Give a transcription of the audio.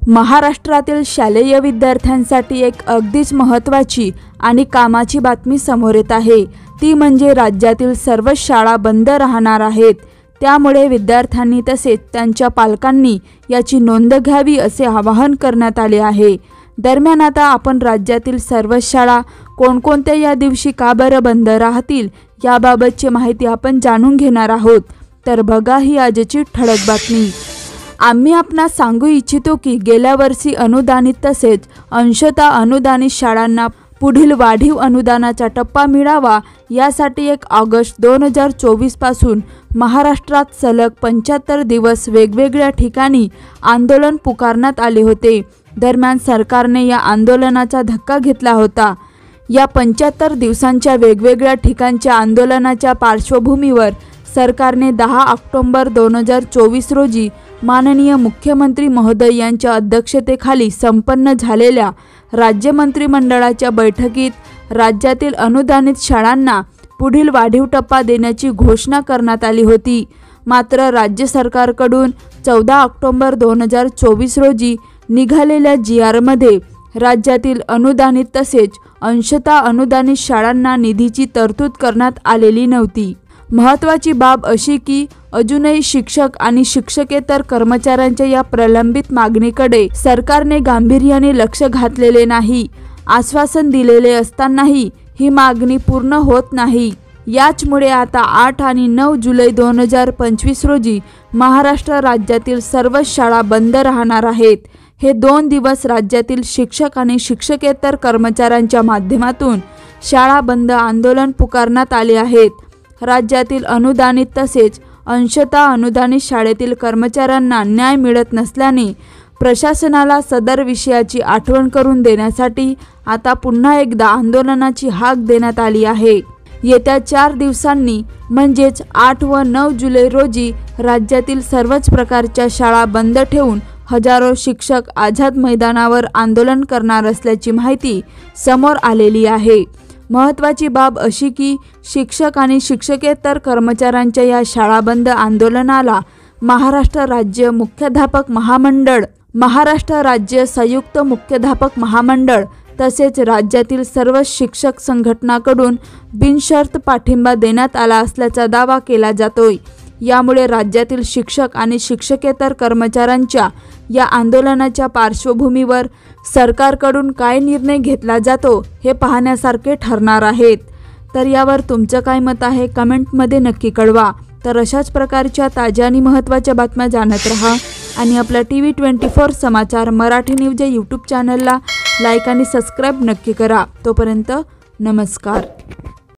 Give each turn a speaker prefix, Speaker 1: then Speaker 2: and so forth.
Speaker 1: महाराष्ट्रातील शालेय विद्यार्थ्यांसाठी एक अगदीच महत्त्वाची आणि कामाची बातमी समोर येत आहे। ती म्हणजे राज्यातील सर्व शाळा बंद राहणार आहेत। त्यामुळे विद्यार्थ्यांनी तसेच त्यांच्या पालकांनी याची नोंद घ्यावी असे आवाहन करण्यात आले आहे। दरम्यान आता आपण राज्यातील सर्व शाळा कोणकोणत्या या दिवशी का बरं बंद राहतील याबाबतची माहिती आपण जाणून घेणार आहोत। तर बघा ही आजची ठळक बातमी। आम्ही आपणास सांगू इच्छितो की गेल्या वर्षी अनुदानित तसेच अंशतः अनुदानित शाळांना पुढील वाढीव अनुदानाचा टप्पा मिळावा यासाठी 1 ऑगस्ट 2024 पासून महाराष्ट्रात सलग 75 दिवस वेगवेगळ्या ठिकाणी आंदोलन पुकारण्यात आले होते। दरम्यान सरकारने या आंदोलनाचा धक्का घेतला होता। या 75 दिवसांच्या वेगवेगळ्या ठिकाणच्या आंदोलनाच्या पार्श्वभूमीवर सरकारने 10 ऑक्टोबर 2024 रोजी माननीय मुख्यमंत्री महोदय यांच्या अध्यक्षतेखाली संपन्न झालेल्या राज्य मंत्रिमंडळाच्या बैठकीत राज्यातील अनुदानित शाळांना पुढील वाढीव टप्पा देण्याची घोषणा करण्यात आली होती। मात्र राज्य सरकारकडून 14 ऑक्टोबर 2024 रोजी निघालेल्या GR-मध्ये राज्यातील अनुदानित तसेच अंशतः अनुदानित शाळांना निधीची तरतूद करण्यात आलेली नव्हती। महत्त्वाची बाब अशी की अजूनही शिक्षक आणि शिक्षकेतर कर्मचाऱ्यांच्या या प्रलंबित मागणीकडे सरकारने गांभीर्याने लक्ष घातलेले नाही। आश्वासन दिलेले असतानाही ही मागणी पूर्ण होत नाही। याचमुळे आता 8 आणि 9 जुलै 2025 रोजी महाराष्ट्र राज्यातील सर्व शाळा बंद राहणार आहेत। हे 2 दिवस राज्यातील शिक्षक आणि शिक्षकेतर कर्मचाऱ्यांच्या माध्यमातून शाळा बंद आंदोलन पुकारण्यात आले आहेत। राज्यातील अनुदानित तसेच अंशतः अनुदानित शाळेतील कर्मचाऱ्यांना न्याय मिळत नसल्याने प्रशासनाला सदर विषयाची आठवण करून देण्यासाठी आता पुन्हा एकदा आंदोलनाची हाक देण्यात आली आहे। येत्या 4 दिवसांनी म्हणजेच 8 व 9 जुलै रोजी राज्यातील सर्वच प्रकारच्या शाळा बंद ठेवून हजारो शिक्षक आझाद मैदानावर आंदोलन करणार असल्याची माहिती समोर आलेली आहे। महत्त्वाची बाब अशी की शिक्षक आणि शिक्षकेतर कर्मचाऱ्यांच्या या शाळाबंद आंदोलनाला महाराष्ट्र राज्य मुख्याध्यापक महामंडळ, महाराष्ट्र राज्य संयुक्त मुख्याध्यापक महामंडळ तसेच राज्यातील सर्व शिक्षक संघटनांकडून बिनशर्त पाठिंबा देण्यात आला असल्याचा दावा केला जातोय। यामुळे राज्यातील शिक्षक आणि शिक्षकेतर कर्मचाऱ्यांच्या या आंदोलनाच्या पार्श्वभूमीवर सरकारकडून काय निर्णय घेतला जातो हे पाहण्यासारखे ठरणार आहेत। तर यावर तुमचं काय मत आहे कमेंटमध्ये नक्की कळवा। तर अशाच प्रकारच्या ताज्या आणि महत्त्वाच्या बातम्या जाणत रहा आणि आपल्या TV24 समाचार मराठी न्यूज या यूट्यूब चॅनलला लाईक आणि सबस्क्राईब नक्की करा। तोपर्यंत नमस्कार।